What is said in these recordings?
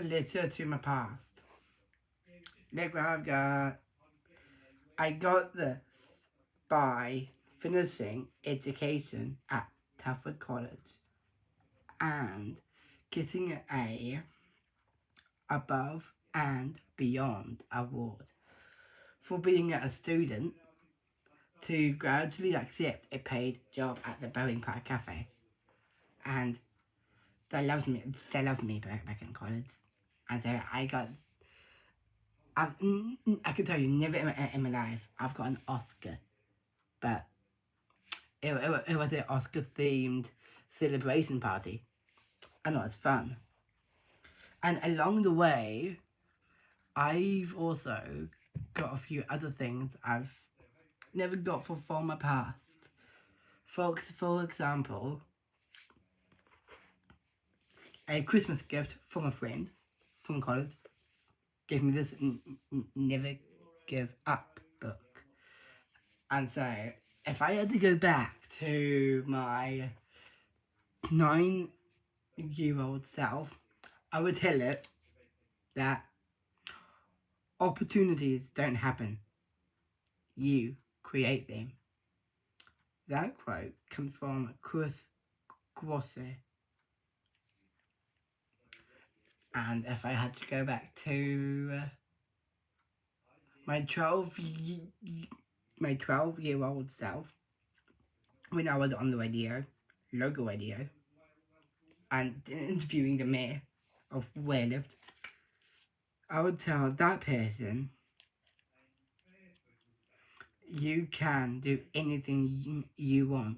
a letter to my past. Look what I've got. I got this by finishing education at Telford College and getting an A above and beyond award for being a student to gradually accept a paid job at the Boeing Park Cafe. And they loved me back in college. And so I can tell you, never in my life I've got an Oscar, but it was an Oscar themed celebration party, and it was fun. And along the way, I've also got a few other things I've never got from my past. For example, a Christmas gift from a friend from college gave me this Never Give Up book. And so, if I had to go back to my 9-year-old self, I would tell it that opportunities don't happen. You create them. That quote comes from Chris Grosser. And if I had to go back to my 12-year-old self, when I was on the radio, local radio, and interviewing the mayor of where I lived, I would tell that person, you can do anything you want,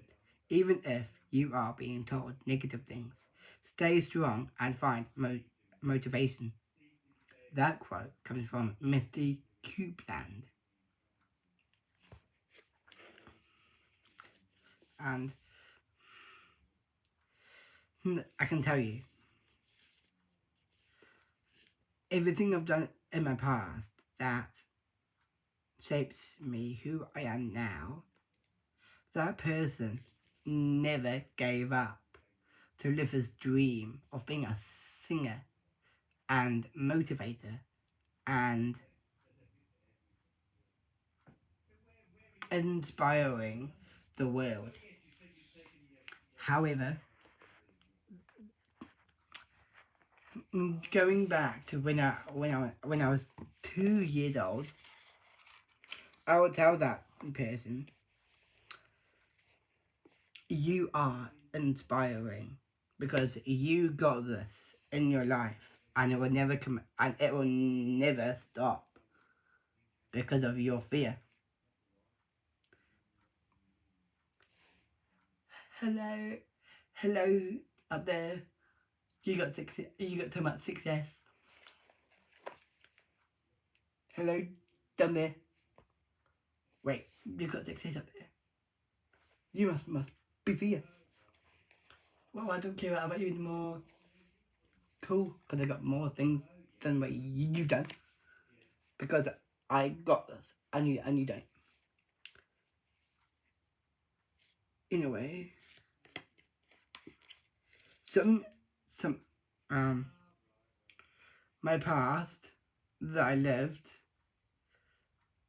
even if you are being told negative things. Stay strong and find motivation. That quote comes from Misty Copeland. And I can tell you, everything I've done in my past that shapes me who I am now, that person never gave up to live his dream of being a singer and motivator and inspiring the world. However, going back to when I was 2 years old, I would tell that person, you are inspiring because you got this in your life, and it will never come, and it will never stop because of your fear. Hello up there. You got so much success. Hello down there. Wait, you got success up there. You must be fear. Well, I don't care about you anymore. Cool, because I got more things than what you've done. Because I got this, and you don't. In a way, my past that I lived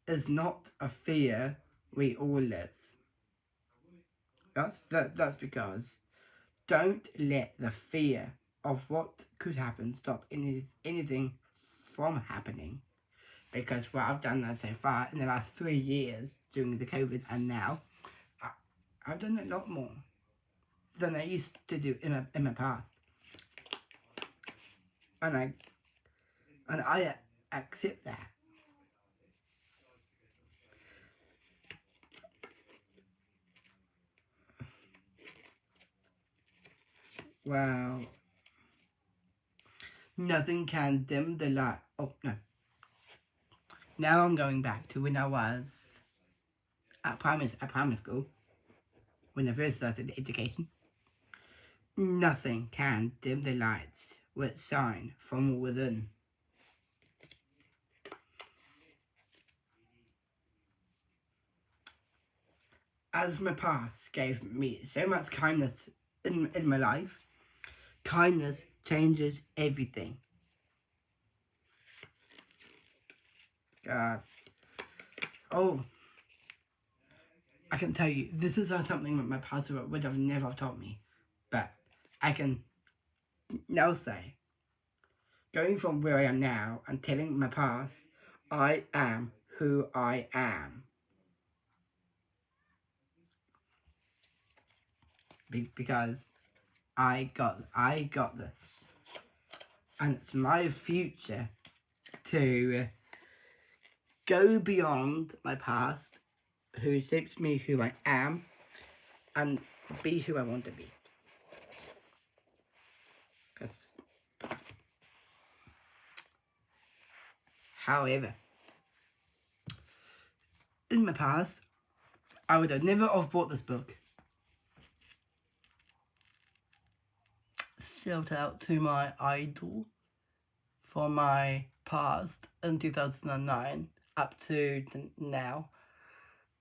is not a fear we all live. That's because don't let the fear of what could happen stop anything from happening. Because what I've done so far in the last 3 years during the COVID and now, I've done a lot more than I used to do in my past. And I accept that. Well, nothing can dim the light. Oh, no. Now I'm going back to when I was at primary school, when I first started education. Nothing can dim the lights which shine from within. As my past gave me so much kindness in my life, kindness changes everything. Oh, I can tell you, this is something that my pastor would have never told me, but I can now say, going from where I am now and telling my past, I am who I am. Because I got this. And it's my future to go beyond my past, who shapes me who I am, and be who I want to be. Because, however, in my past, I would have never have bought this book. Shout out to my idol for my past in 2009 up to now.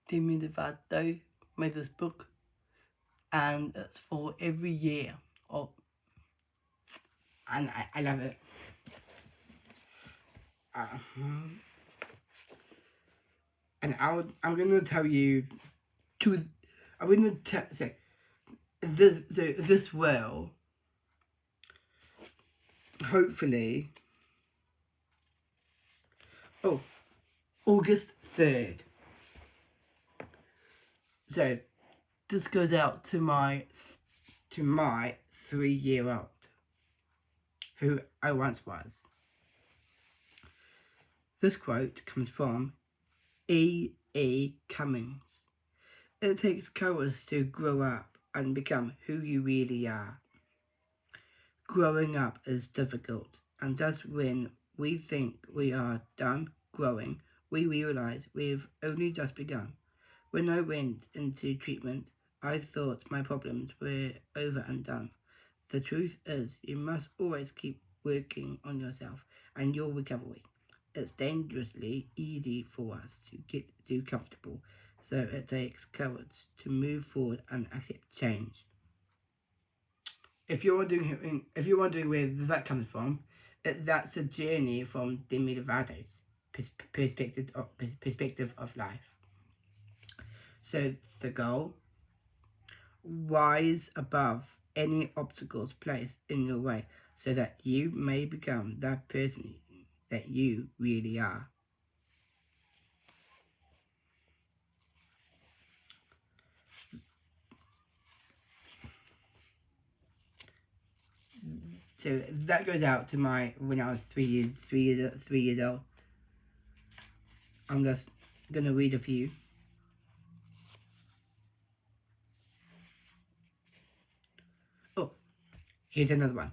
Demi Lovato made this book, and it's for every year. And I love it. And I'm gonna tell you I'm gonna say this will hopefully August 3rd. So this goes out to my 3-year-old who I once was. This quote comes from E. Cummings. It takes courage to grow up and become who you really are. Growing up is difficult, and just when we think we are done growing, we realize we've only just begun. When I went into treatment, I thought my problems were over and done. The truth is, you must always keep working on yourself and your recovery. It's dangerously easy for us to get too comfortable, so it takes courage to move forward and accept change. If you're wondering where that comes from, that's a journey from Demi Lovato's perspective of life. So the goal: rise above any obstacles placed in your way, so that you may become that person that you really are. So that goes out to when I was 3 years old. I'm just gonna read a few. Oh, here's another one.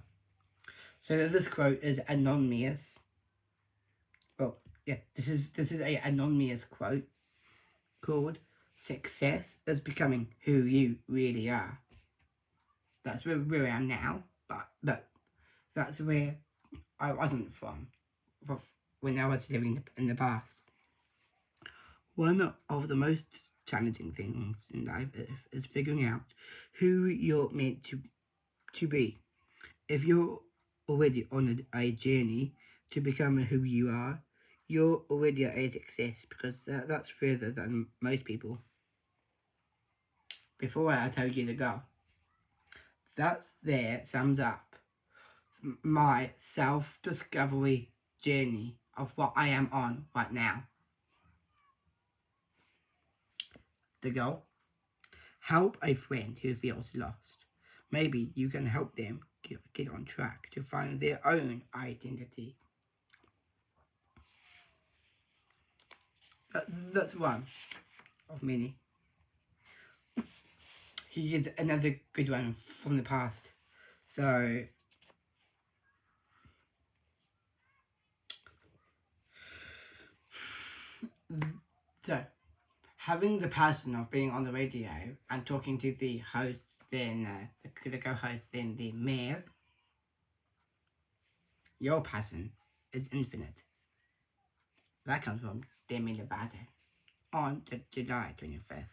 So this quote is anonymous. Well, yeah, this is a anonymous quote called "Success is becoming who you really are." That's where I am now, but that's where I wasn't from when I was living in the past. One of the most challenging things in life is figuring out who you're meant to be. If you're already on a journey to become who you are, you're already a success, because that's further than most people. Before I tell you the goal, that's there sums up my self-discovery journey of what I am on right now. The goal: help a friend who feels lost. Maybe you can help them get on track to find their own identity. That's one of many. Here's another good one from the past. So having the passion of being on the radio and talking to the host, then the co-host, then the mayor, your passion is infinite. That comes from Demi Lovato on July 25th.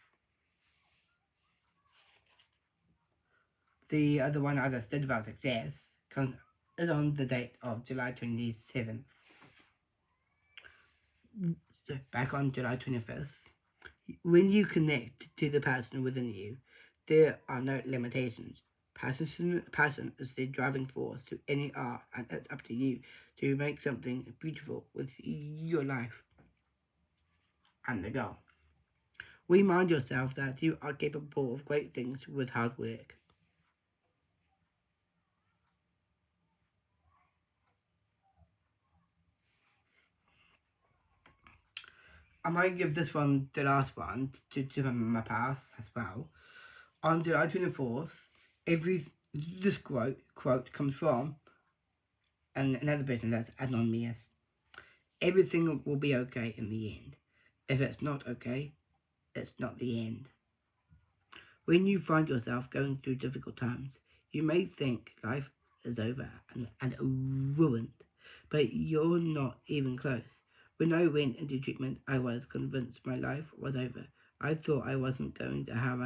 The other one I just did about success is on the date of July 27th. So back on July 25th, when you connect to the passion within you, there are no limitations. Passion is the driving force to any art, and it's up to you to make something beautiful with your life and the goal. Remind yourself that you are capable of great things with hard work. I might give this one the last one to my past as well. On July 24th, every this quote comes from another person that's anonymous. Everything will be okay in the end. If it's not okay, it's not the end. When you find yourself going through difficult times, you may think life is over and ruined, but you're not even close. When I went into treatment, I was convinced my life was over. I thought I wasn't going to have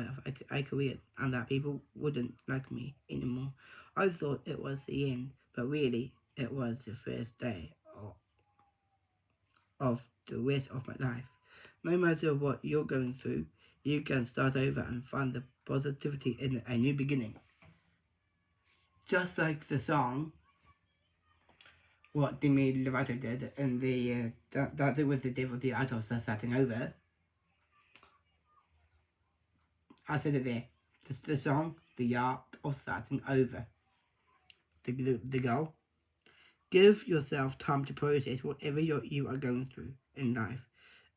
a career and that people wouldn't like me anymore. I thought it was the end, but really, it was the first day of the rest of my life. No matter what you're going through, you can start over and find the positivity in a new beginning. Just like the song, what Demi Lovato did in the Dancing with the Devil, the art of starting over. I said it there. Just the song, the art of starting over. The goal. Give yourself time to process whatever you are going through in life.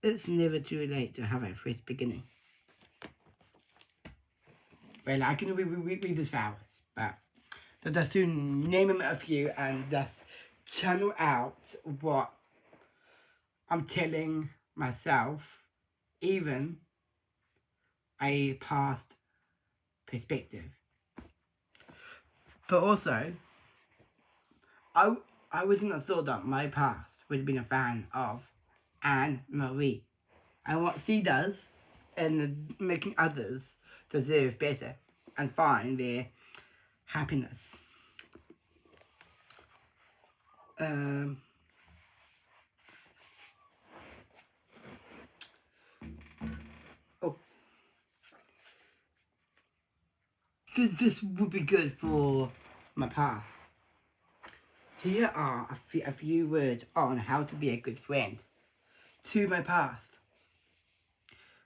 It's never too late to have a fresh beginning. Well, I can read this for hours, but just to name them a few and just channel out what I'm telling myself, even a past perspective. But also, I, I wouldn't have thought that my past would have been a fan of Anne Marie and what she does in making others deserve better and find their happiness. Oh, this would be good for my past. Here are a few words on how to be a good friend to my past.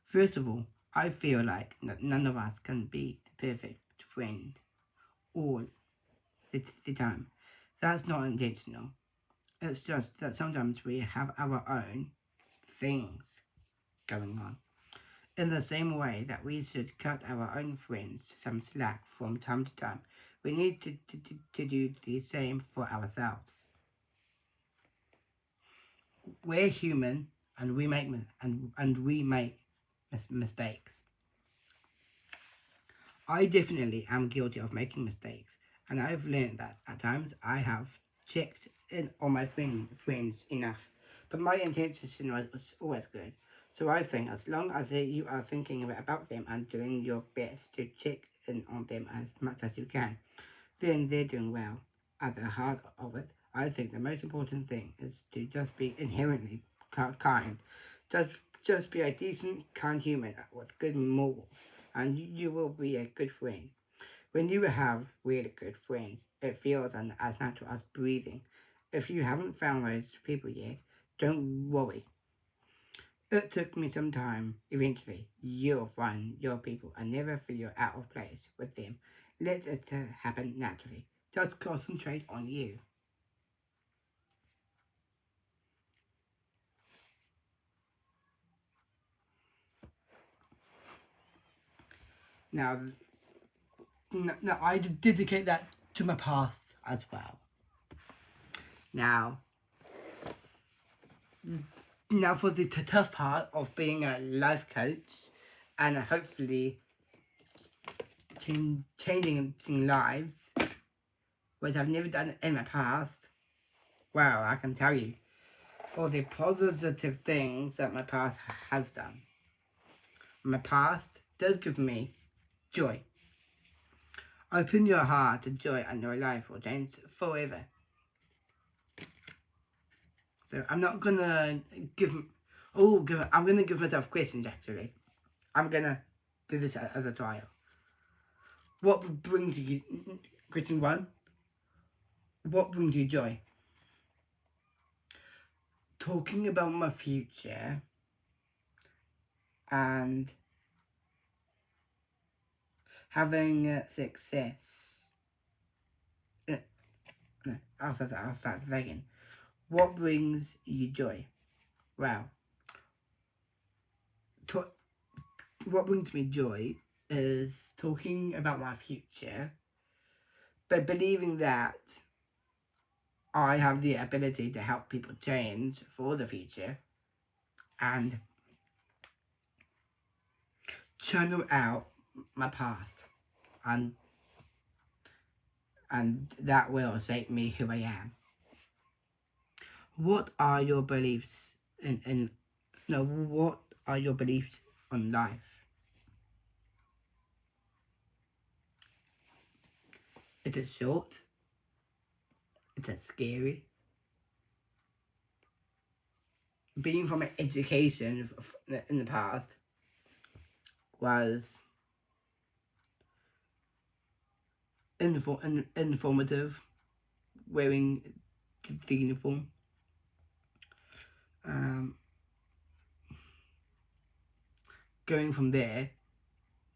First of all, I feel like none of us can be the perfect friend all the time. That's not intentional. It's just that sometimes we have our own things going on. In the same way that we should cut our own friends some slack from time to time, we need to do the same for ourselves. We're human and we make mistakes. I definitely am guilty of making mistakes, and I've learned that at times I have checked in on my friends enough, but my intention was always good. So I think as long as you are thinking about them and doing your best to check in on them as much as you can, then they're doing well. At the heart of it, I think the most important thing is to just be inherently kind. Just, just be a decent, kind human with good morals, and you will be a good friend. When you have really good friends, it feels as natural as breathing. If you haven't found those people yet, don't worry. It took me some time. Eventually, you'll find your people and never feel out of place with them. Let it happen naturally. Just concentrate on you. Now, now I dedicate that to my past as well. Now, now for the tough part of being a life coach and hopefully changing lives, which I've never done in my past. Wow, I can tell you all the positive things that my past has done. My past does give me joy. Open your heart to joy and your life will change forever. So I'm not gonna give Oh, I'm gonna give myself questions actually. I'm gonna do this as a trial. What brings you, question one, what brings you joy? Talking about my future and having success. No, I'll start thinking. What brings you joy? Wow. What brings me joy is talking about my future, but believing that I have the ability to help people change for the future and channel out my past, and that will shape me who I am. What are your beliefs what are your beliefs on life? It is short, it is scary. Being from an education in the past was informative, wearing the uniform. Going from there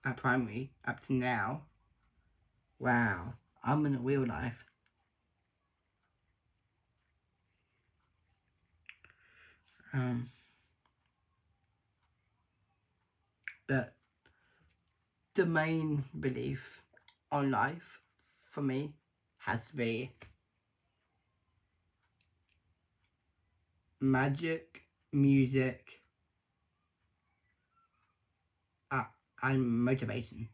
at primary up to now, wow, I'm in a real life. But the main belief on life for me has to be magic, music, and motivation.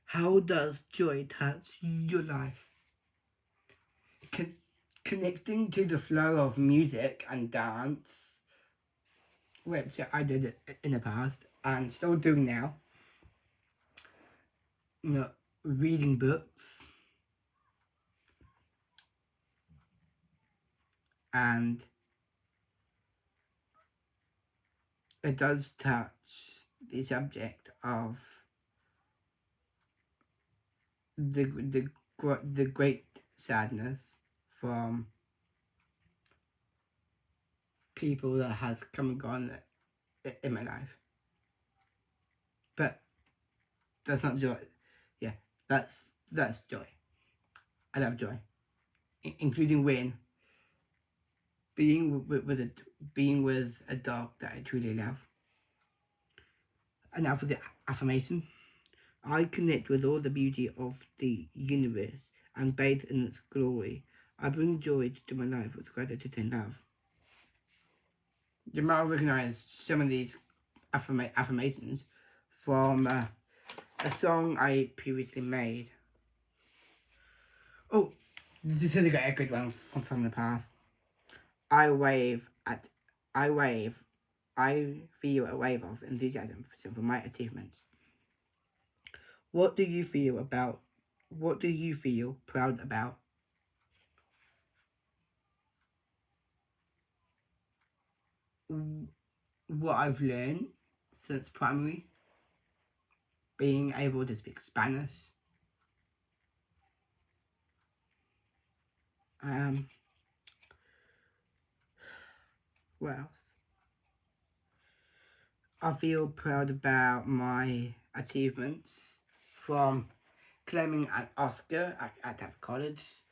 How does joy touch your life? Connecting to the flow of music and dance, which I did in the past and still do now. Reading books and it does touch the subject of the great sadness from people that has come and gone in my life. But that's not joy. Yeah, that's joy. I love joy, including when being with a dog that I truly love. And now for the affirmation. I connect with all the beauty of the universe and bathe in its glory. I bring joy to my life with gratitude and love. You might recognize some of these affirmations from a song I previously made. Oh, this is a good one from the past. I feel a wave of enthusiasm for my achievements. What do you feel proud about? What I've learned since primary, being able to speak Spanish. What else? I feel proud about my achievements from claiming an Oscar at that college,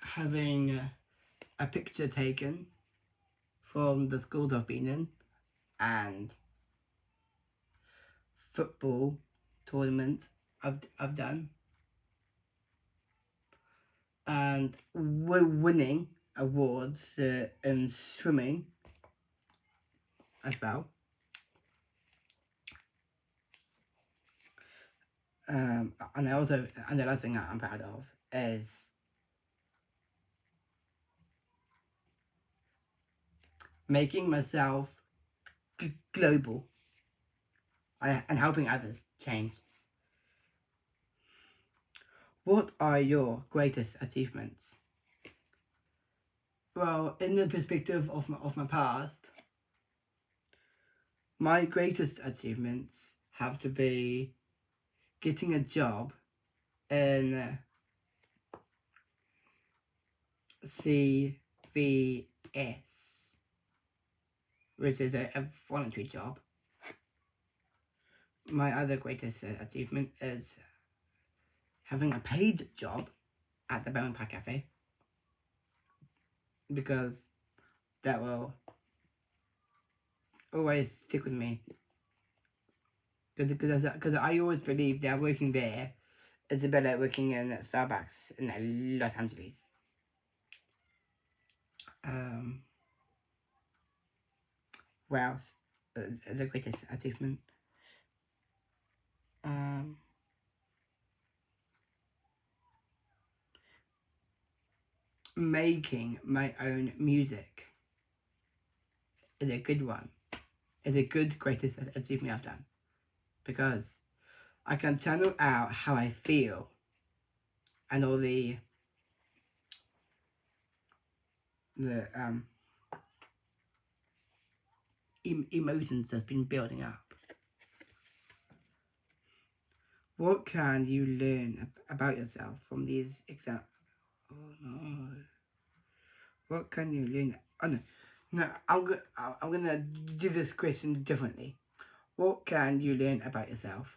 having a picture taken from the schools I've been in, and football tournaments I've done, and winning awards in swimming as well. And another thing that I'm proud of is making myself global and helping others change. What are your greatest achievements? Well, in the perspective of my past, my greatest achievements have to be getting a job in CVS, which is a voluntary job. My other greatest achievement is having a paid job at the Bowman Park Cafe, because that will always stick with me. Because I always believe that working there is better working in Starbucks in Los Angeles. What else is the greatest achievement? Making my own music is a good one. Is a good greatest achievement I've done, because I can channel out how I feel and all the emotions that's been building up. What can you learn about yourself from these examples? Oh no. What can you learn? Oh no. No, I'm gonna do this question differently. What can you learn about yourself?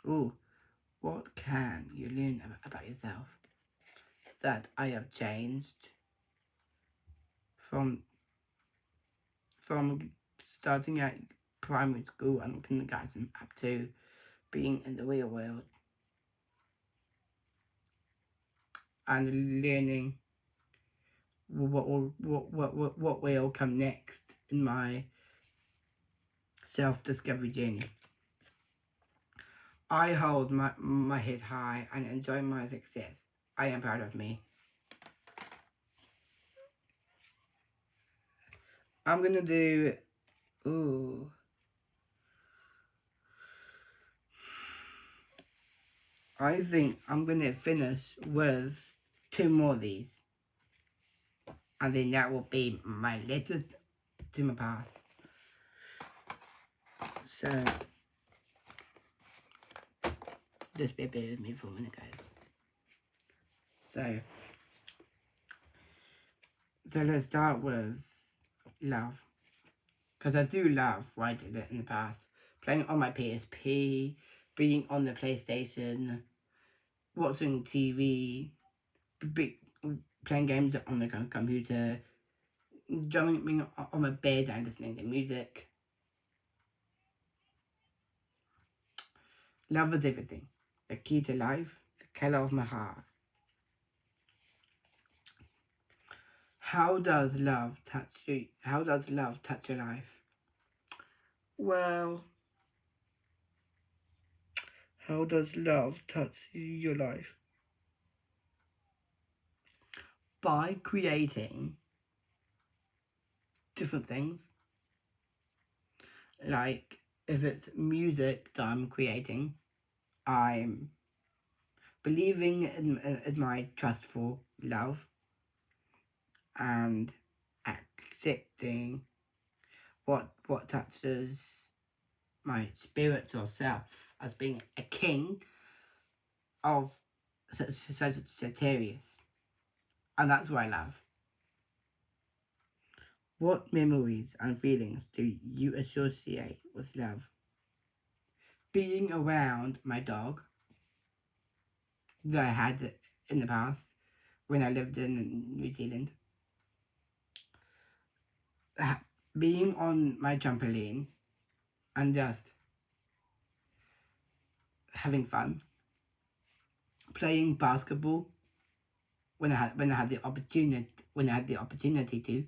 Ooh, what can you learn about yourself that I have changed from starting at primary school and kindergarten up to being in the real world and learning what will come next in my self-discovery journey. I hold my head high and enjoy my success. I am proud of me. I'm gonna do, ooh, I think I'm gonna finish with 2 more of these, and then that will be my letter to my past. So just bear with me for a minute, guys. So let's start with love, because I do love what I did in the past. Playing on my PSP, being on the PlayStation, watching TV, playing games on the computer, jumping on my bed and listening to music. Love is everything. The key to life, the color of my heart. How does love touch you? How does love touch your life? Well, how does love touch your life? By creating different things. Like, if it's music that I'm creating, I'm believing in my trustful love and accepting what touches my spiritual self as being a king of Sagittarius, and that's what I love. What memories and feelings do you associate with love? Being around my dog that I had in the past when I lived in New Zealand. Being on my trampoline and just having fun. Playing basketball when I had the opportunity to.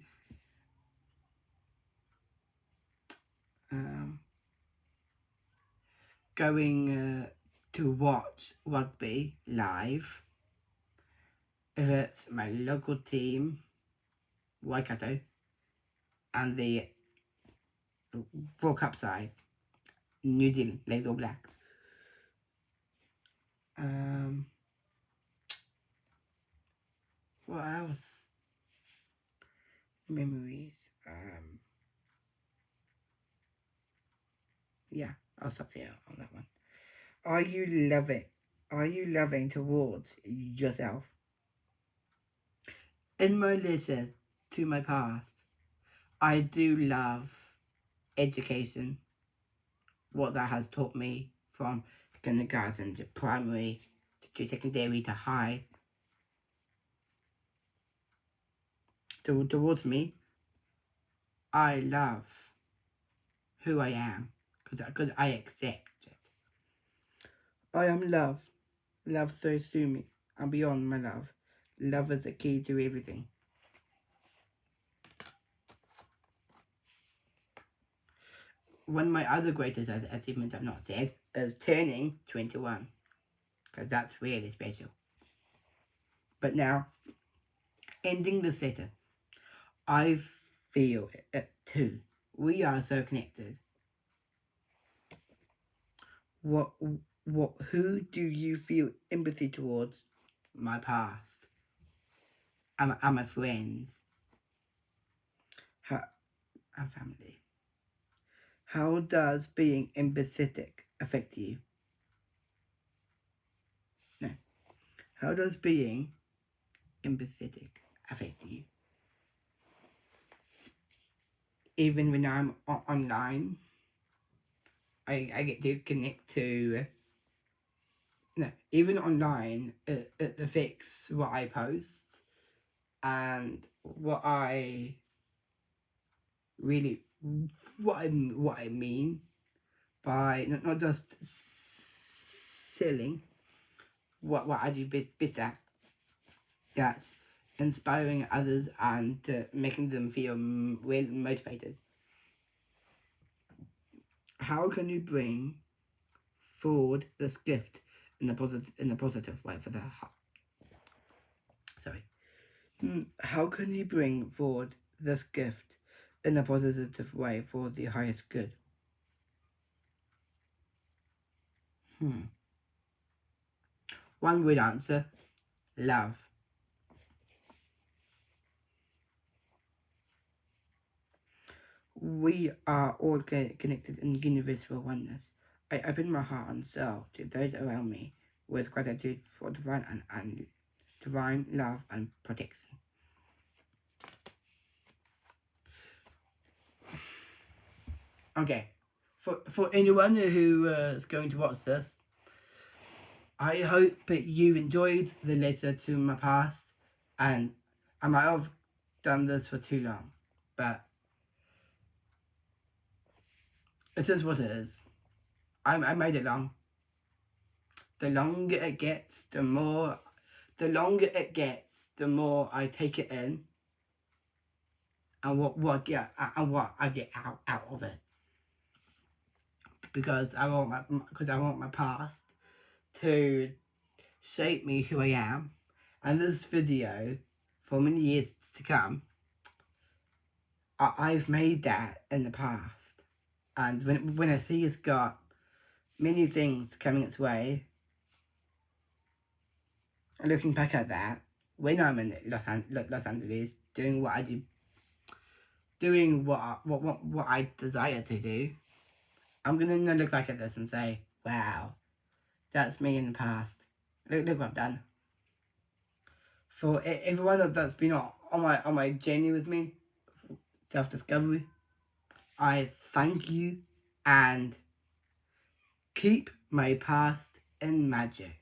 Going to watch rugby live. If it's my local team, Waikato, and the World Cup side, New Zealand, Lake All Blacks. What else? Memories. Yeah, I'll stop there on that one. Are you loving? Are you loving towards yourself? In my letter to my past, I do love education. What that has taught me from kindergarten to primary to secondary to high. Towards me, I love who I am because I accept it. I am love. Love flows through me and beyond my love. Love is the key to everything. One of my other greatest achievements I've not said is turning 21, because that's really special. But now, ending this letter, I feel it too. We are so connected. Who do you feel empathy towards? My past. And my friends. And family. How does being empathetic affect you? No. How does being empathetic affect you? Even when I'm online, I get to connect to... No, even online, it affects what I post and what I really... what I mean by not just selling what I do best at. That's inspiring others and making them feel well motivated. How can you bring forward this gift in a positive way for the heart? Sorry. How can you bring forward this gift in a positive way for the highest good? One word answer: love. We are all connected in universal oneness. I open my heart and soul to those around me with gratitude for divine and divine love and protection. Okay, for anyone who is going to watch this, I hope that you've enjoyed the letter to my past, and I might have done this for too long, but it is what it is. I made it long. The longer it gets, the more I take it in, and what I get out of it. Because I want my past to shape me who I am, and this video for many years to come. I've made that in the past, and when I see it's got many things coming its way, and looking back at that, when I'm in Los Angeles doing what I do, doing what I desire to do, I'm gonna look back at this and say, wow, that's me in the past. Look what I've done. For everyone that's been on my journey with me, self-discovery, I thank you and keep my past in magic.